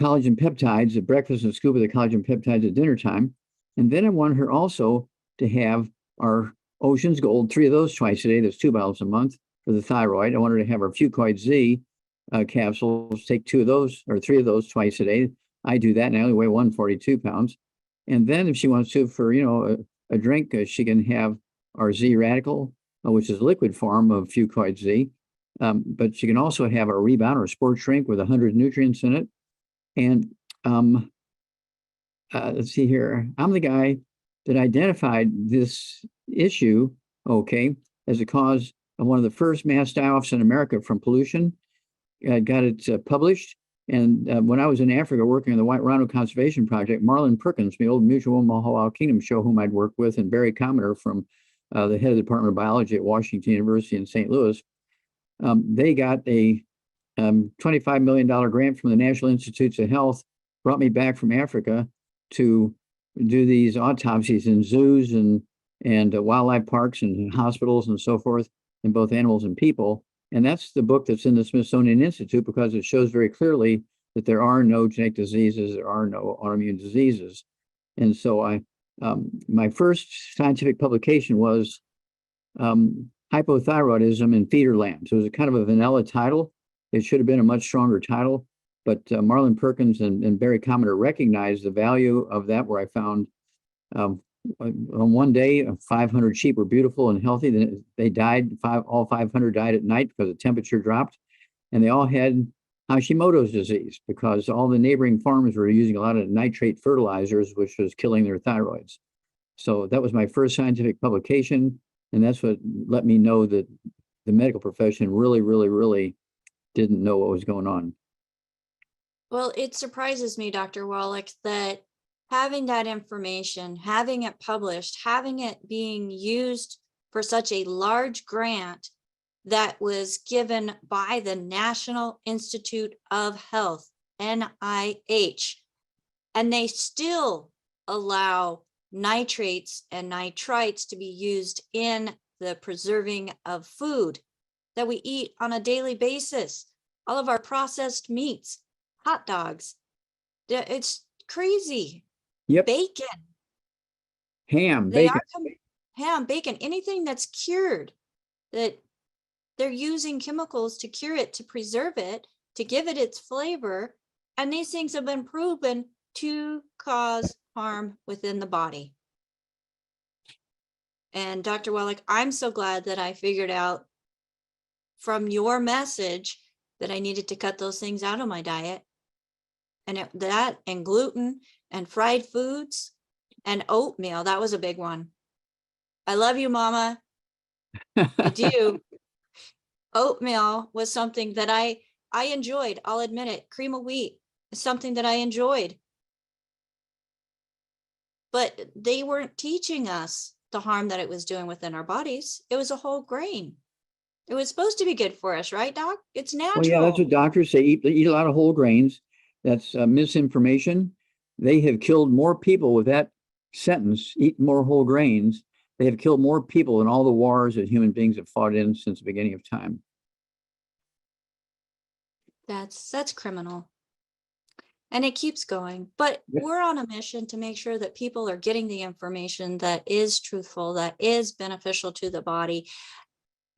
collagen peptides at breakfast and a scoop of the collagen peptides at dinner time. And then I want her also to have our Ocean's Gold, 3 of those twice a day. That's 2 bottles a month for the thyroid. I want her to have our FucoidZ capsules, take 2 of those or 3 of those twice a day. I do that and I only weigh 142 pounds. And then if she wants to, for, a drink, she can have our Z Radical, which is a liquid form of FucoidZ. But she can also have our Rebound or sports drink with 100 nutrients in it. And let's see here. I'm the guy that identified this issue, okay, as a cause of one of the first mass die-offs in America from pollution. Got it published. And when I was in Africa working on the White Rhino Conservation Project, Marlon Perkins, my old mutual Omaha Kingdom show, whom I'd worked with, and Barry Commoner from the head of the Department of Biology at Washington University in St. Louis, they got a $25 million grant from the National Institutes of Health, brought me back from Africa to do these autopsies in zoos and wildlife parks and hospitals and so forth, in both animals and people. And that's the book that's in the Smithsonian Institute, because it shows very clearly that there are no genetic diseases, there are no autoimmune diseases. And so my first scientific publication was Hypothyroidism in Feeder Lambs. It was a kind of a vanilla title. It should have been a much stronger title, but Marlon Perkins and Barry Commoner recognized the value of that, where I found on one day, 500 sheep were beautiful and healthy. Then they died, all 500 died at night because the temperature dropped, and they all had Hashimoto's disease because all the neighboring farms were using a lot of nitrate fertilizers, which was killing their thyroids. So that was my first scientific publication, and that's what let me know that the medical profession really didn't know what was going on. Well, it surprises me, Dr. Wallach, that having that information, having it published, having it being used for such a large grant that was given by the National Institute of Health, NIH, and they still allow nitrates and nitrites to be used in the preserving of food that we eat on a daily basis. All of our processed meats, hot dogs, it's crazy. Yep. Bacon. Ham, They bacon. are ham, bacon, anything that's cured, that they're using chemicals to cure it, to preserve it, to give it its flavor. And these things have been proven to cause harm within the body. And Dr. Wallach, I'm so glad that I figured out from your message that I needed to cut those things out of my diet. And that and gluten and fried foods and oatmeal, that was a big one. I love you, Mama. I do. Oatmeal was something that I enjoyed. I'll admit it. Cream of wheat is something that I enjoyed. But they weren't teaching us the harm that it was doing within our bodies. It was a whole grain. It was supposed to be good for us, right, Doc? It's natural. Well, yeah, that's what doctors say. Eat a lot of whole grains. That's misinformation. They have killed more people with that sentence, eat more whole grains. They have killed more people in all the wars that human beings have fought in since the beginning of time. That's criminal. And it keeps going. But we're on a mission to make sure that people are getting the information that is truthful, that is beneficial to the body,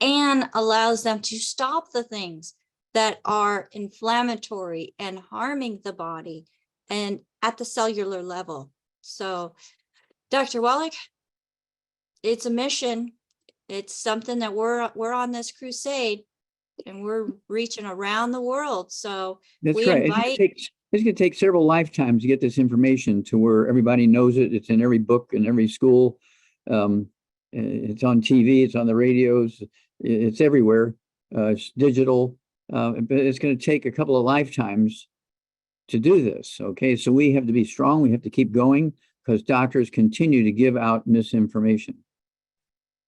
and allows them to stop the things that are inflammatory and harming the body and at the cellular level. So, Dr. Wallach, it's a mission. It's something that we're on this crusade, and we're reaching around the world. So that's we right. invite. It's going to take several lifetimes to get this information to where everybody knows it. It's in every book in every school. It's on TV. It's on the radios. It's everywhere. It's digital. But it's going to take a couple of lifetimes to do this. Okay, so we have to be strong. We have to keep going because doctors continue to give out misinformation.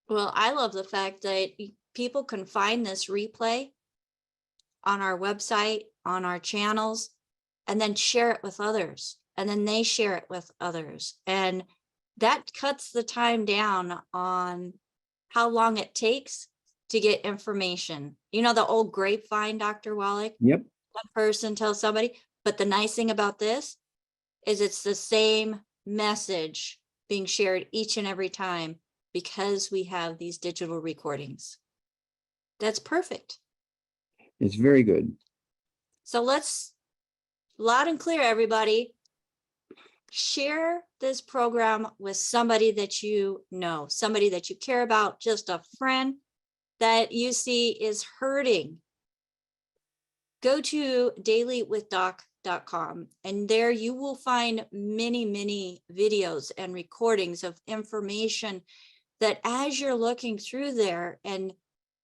Well, I love the fact that people can find this replay on our website, on our channels, and then share it with others. And then they share it with others. And that cuts the time down on how long it takes to get information. You know, the old grapevine, Dr. Wallach? Yep. One person tells somebody. But the nice thing about this is it's the same message being shared each and every time because we have these digital recordings. That's perfect. It's very good. So let's, loud and clear, everybody, share this program with somebody that you know, somebody that you care about, just a friend that you see is hurting. Go to dailywithdoc.com and there you will find many videos and recordings of information that as you're looking through there, and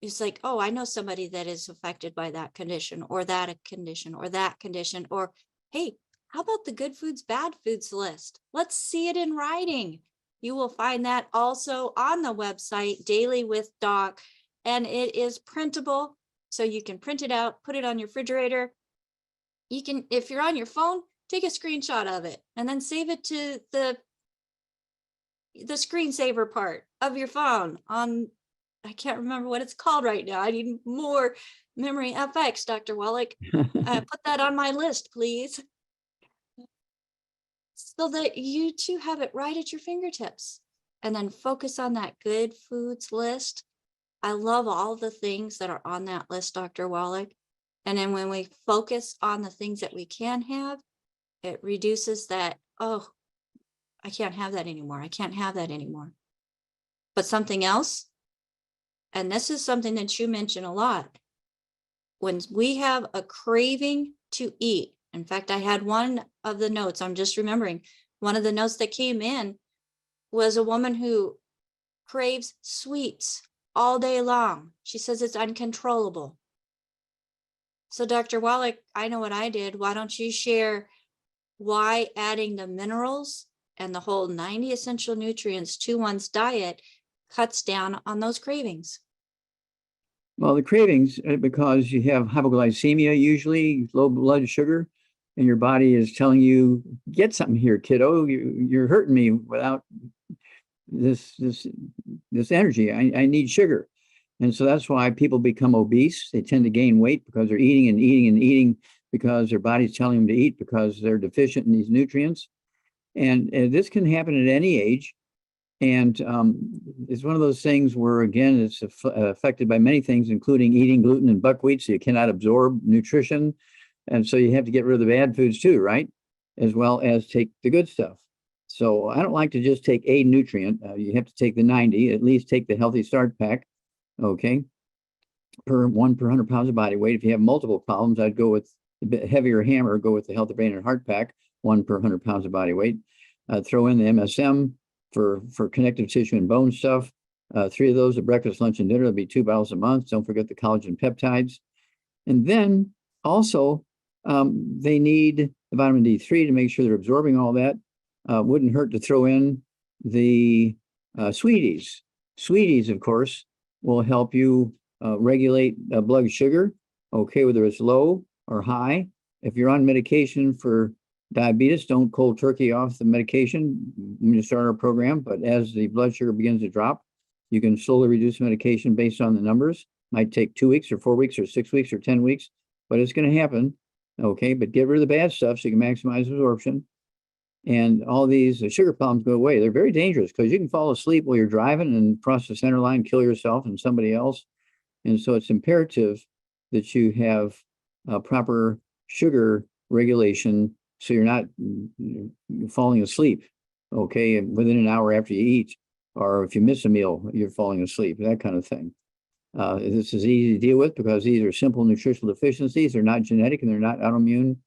it's like, oh, I know somebody that is affected by that condition or that condition or that condition, or hey, how about the good foods, bad foods list? Let's see it in writing. You will find that also on the website, Daily with Doc, and it is printable. So you can print it out, put it on your refrigerator. You can, if you're on your phone, take a screenshot of it and then save it to the screensaver part of your phone on, I can't remember what it's called right now. I need more memory FX, Dr. Wallach. Put that on my list, please. So that you too have it right at your fingertips and then focus on that good foods list. I love all the things that are on that list, Dr. Wallach. And then when we focus on the things that we can have, it reduces that, oh, I can't have that anymore. I can't have that anymore. But something else, and this is something that you mention a lot, when we have a craving to eat. In fact, I had one of the notes, I'm just remembering, one of the notes that came in was a woman who craves sweets all day long. She says it's uncontrollable. So Dr. Wallach, I know what I did. Why don't you share why adding the minerals and the whole 90 essential nutrients to one's diet cuts down on those cravings? Well, the cravings, because you have hypoglycemia, usually low blood sugar, and your body is telling you, get something here, kiddo. You're hurting me without this energy. I need sugar. And so that's why people become obese. They tend to gain weight because they're eating and eating and eating because their body's telling them to eat because they're deficient in these nutrients. And this can happen at any age. And it's one of those things where, again, it's affected by many things, including eating gluten and buckwheat, so you cannot absorb nutrition. And so you have to get rid of the bad foods too, right? As well as take the good stuff. So I don't like to just take a nutrient. You have to take the 90, at least take the Healthy Start Pack, okay, per 100 pounds of body weight. If you have multiple problems, I'd go with a bit heavier hammer, go with the Healthy Brain and Heart Pack, 100 pounds of body weight. Throw in the MSM for connective tissue and bone stuff. 3 of those at breakfast, lunch, and dinner. That'll be 2 bottles a month. Don't forget the collagen peptides. And then also, they need the vitamin D3 to make sure they're absorbing all that. Wouldn't hurt to throw in the sweeties. Sweeties, of course, will help you regulate blood sugar, okay, whether it's low or high. If you're on medication for diabetes, don't cold turkey off the medication when you start our program. But as the blood sugar begins to drop, you can slowly reduce medication based on the numbers. Might take 2 weeks or 4 weeks or 6 weeks or 10 weeks, but it's going to happen. Okay, but get rid of the bad stuff so you can maximize absorption. And all these sugar problems go away. They're very dangerous because you can fall asleep while you're driving and cross the center line, kill yourself and somebody else. And so it's imperative that you have proper sugar regulation so you're not falling asleep, okay, within an hour after you eat, or if you miss a meal, you're falling asleep, that kind of thing. This is easy to deal with because these are simple nutritional deficiencies. They're not genetic and they're not autoimmune.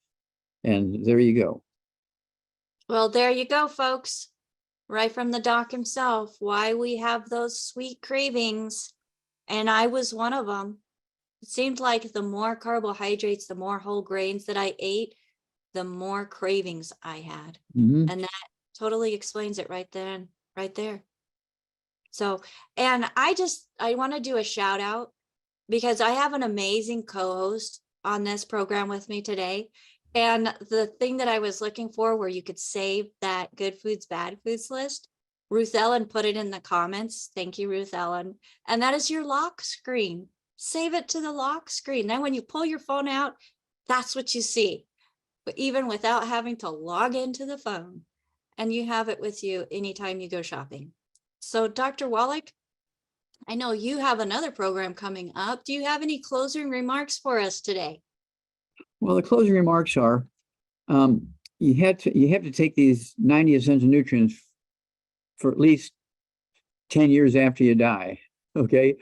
And there you go. Well, there you go, folks. Right from the doc himself, why we have those sweet cravings. And I was one of them. It seemed like the more carbohydrates, the more whole grains that I ate, the more cravings I had. Mhm. And that totally explains it right then, right there. So, and I want to do a shout out because I have an amazing co-host on this program with me today. And the thing that I was looking for where you could save that good foods, bad foods list, Ruth Ellen put it in the comments. Thank you, Ruth Ellen. And that is your lock screen. Save it to the lock screen. Then when you pull your phone out, that's what you see. But even without having to log into the phone, and you have it with you anytime you go shopping. So Dr. Wallach, I know you have another program coming up. Do you have any closing remarks for us today? Well, the closing remarks are, you have to take these 90 essential nutrients for at least 10 years after you die. Okay.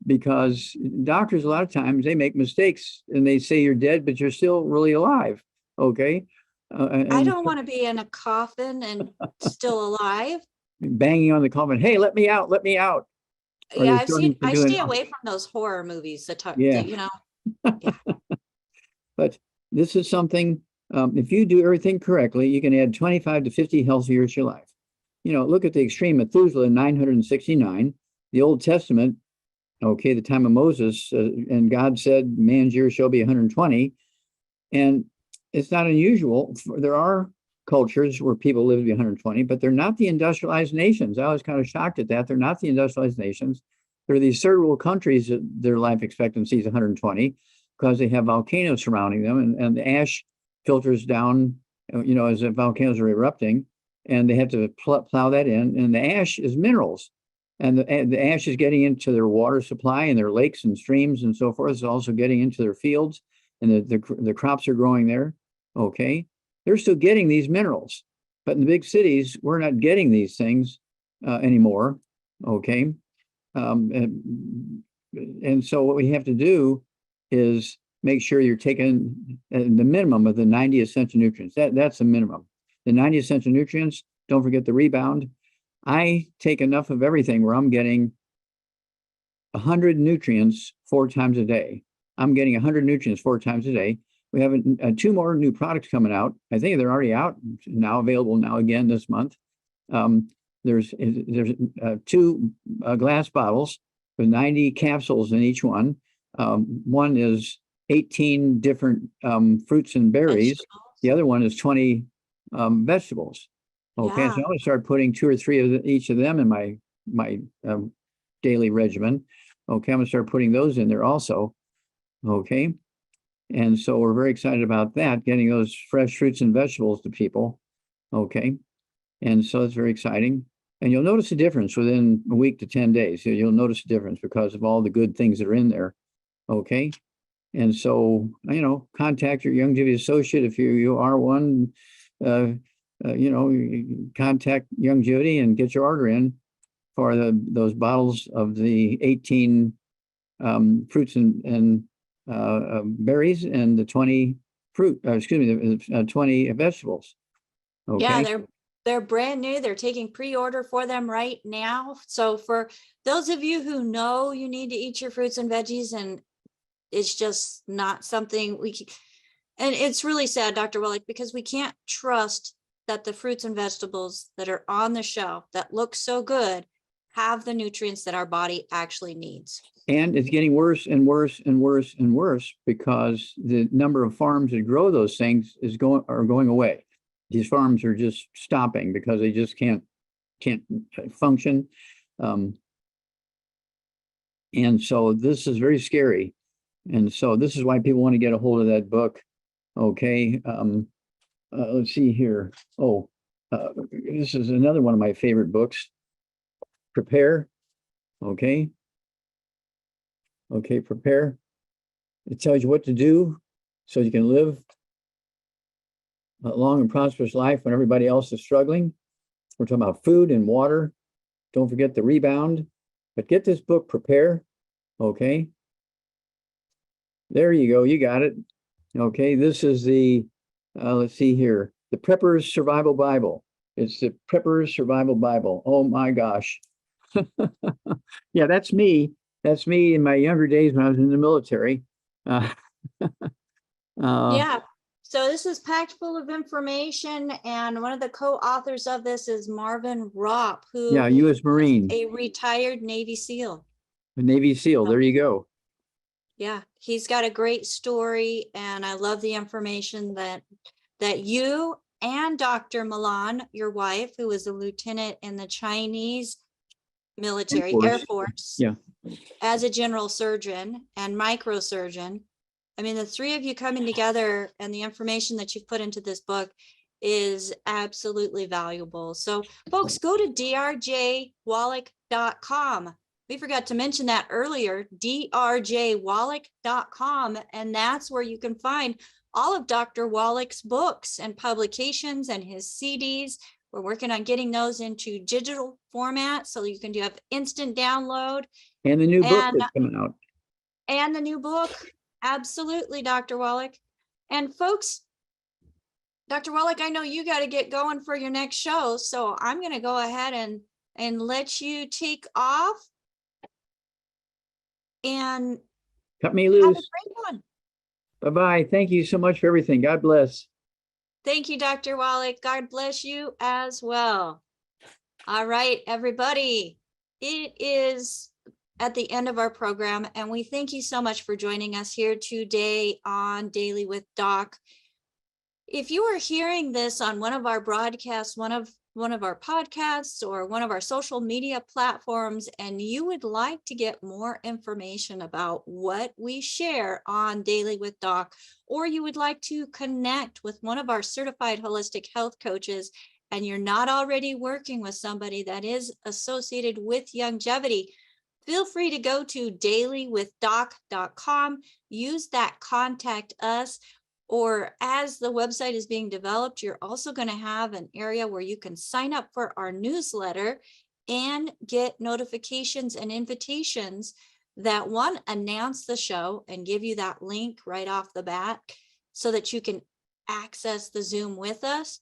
Because doctors, a lot of times they make mistakes and they say you're dead, but you're still really alive. Okay. I don't want to be in a coffin and still alive. banging on the coffin, hey, let me out, let me out. Or Yeah, I doing, stay away from those horror movies that talk, yeah. that, yeah. But this is something, if you do everything correctly, you can add 25 to 50 healthy years to your life. Look at the extreme Methuselah, 969, the Old Testament, okay, the time of Moses, and God said, man's years shall be 120. And it's not unusual. There are cultures where people live to be 120, but they're not the industrialized nations. I was kind of shocked at that. They're not the industrialized nations. There are these third world countries that their life expectancy is 120 because they have volcanoes surrounding them, and the ash filters down, as the volcanoes are erupting, and they have to plow that in. And the ash is minerals, and the ash is getting into their water supply and their lakes and streams and so forth. It's also getting into their fields, and the crops are growing there. Okay, they're still getting these minerals, but in the big cities, we're not getting these things anymore. Okay, and so what we have to do is make sure you're taking the minimum of the 90 essential nutrients. That's the minimum. The 90 essential nutrients. Don't forget the rebound. I take enough of everything where I'm getting 100 nutrients 4 times a day. I'm getting 100 nutrients 4 times a day. We have 2 more new products coming out. I think they're already out now, available now again this month. There's 2 glass bottles with 90 capsules in each one. One is 18 different fruits and berries. The other one is 20 vegetables. Okay, Yeah. so I'm going to start putting 2 or 3 of each of them in my daily regimen. Okay, I'm going to start putting those in there also. Okay, and so we're very excited about that, getting those fresh fruits and vegetables to people. Okay, and so it's very exciting. And you'll notice a difference within a week to 10 days. You'll notice a difference because of all the good things that are in there. Okay, and so contact your Youngevity associate if you are one. Contact Youngevity and get your order in for those bottles of the 18 fruits and berries and the 20 the 20 vegetables. Okay. Yeah, they're brand new. They're taking pre-order for them right now. So for those of you who know you need to eat your fruits and veggies and it's just not something and it's really sad, Dr. Wallach, because we can't trust that the fruits and vegetables that are on the shelf that look so good have the nutrients that our body actually needs. And it's getting worse and worse and worse and worse because the number of farms that grow those things are going away. These farms are just stopping because they just can't function. And so this is very scary. And so this is why people want to get a hold of that book. Okay. Let's see here. This is another one of my favorite books. Prepare. Okay. Okay, prepare. It tells you what to do so you can live a long and prosperous life when everybody else is struggling. We're talking about food and water. Don't forget the rebound. But get this book, Prepare. Okay. There you go. You got it. Okay. This is the let's see here. The Prepper's Survival Bible. It's the Prepper's Survival Bible. Oh my gosh. Yeah, that's me. That's me in my younger days when I was in the military. Yeah. So this is packed full of information, and one of the co-authors of this is Marvin Ropp, who Yeah, U.S. is Marine, a retired Navy SEAL. a Navy SEAL. There you go. Yeah, he's got a great story, and I love the information that you and Dr. Milan, your wife, who is a lieutenant in the Chinese military, Air Force, Yeah. as a general surgeon and microsurgeon. I mean, the three of you coming together and the information that you've put into this book is absolutely valuable. So folks, go to drjwallach.com. We forgot to mention that earlier, drjwallach.com. And that's where you can find all of Dr. Wallach's books and publications and his CDs. We're working on getting those into digital format so you can have instant download. And the new book that's coming out. And the new book. Absolutely, Dr. Wallach. And folks, Dr. Wallach, I know you got to get going for your next show. So I'm going to go ahead and let you take off and Cut me have a loose. great one. Bye-bye. Thank you so much for everything. God bless. Thank you, Dr. Wallach. God bless you as well. All right, everybody. It is at the end of our program, and we thank you so much for joining us here today on Daily with Doc. If you are hearing this on one of our broadcasts, one of our podcasts, or one of our social media platforms, and you would like to get more information about what we share on Daily with Doc, or you would like to connect with one of our certified holistic health coaches, and you're not already working with somebody that is associated with longevity, feel free to go to dailywithdoc.com, use that contact us, or as the website is being developed, you're also going to have an area where you can sign up for our newsletter and get notifications and invitations that one, announce the show and give you that link right off the bat so that you can access the Zoom with us,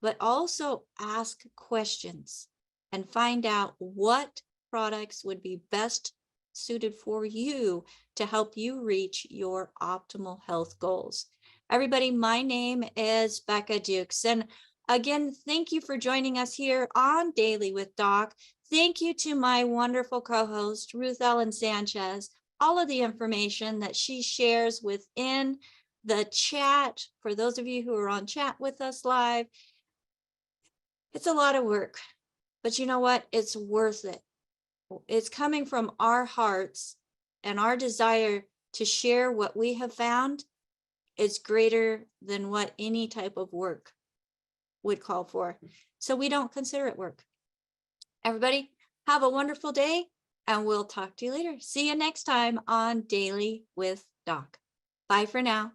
but also ask questions and find out what products would be best suited for you to help you reach your optimal health goals. Everybody, my name is Becca Dukes. And again, thank you for joining us here on Daily with Doc. Thank you to my wonderful co-host, Ruth Ellen Sanchez. All of the information that she shares within the chat, for those of you who are on chat with us live, it's a lot of work, but you know what? It's worth it. It's coming from our hearts, and our desire to share what we have found is greater than what any type of work would call for. So we don't consider it work. Everybody, have a wonderful day, and we'll talk to you later. See you next time on Daily with Doc. Bye for now.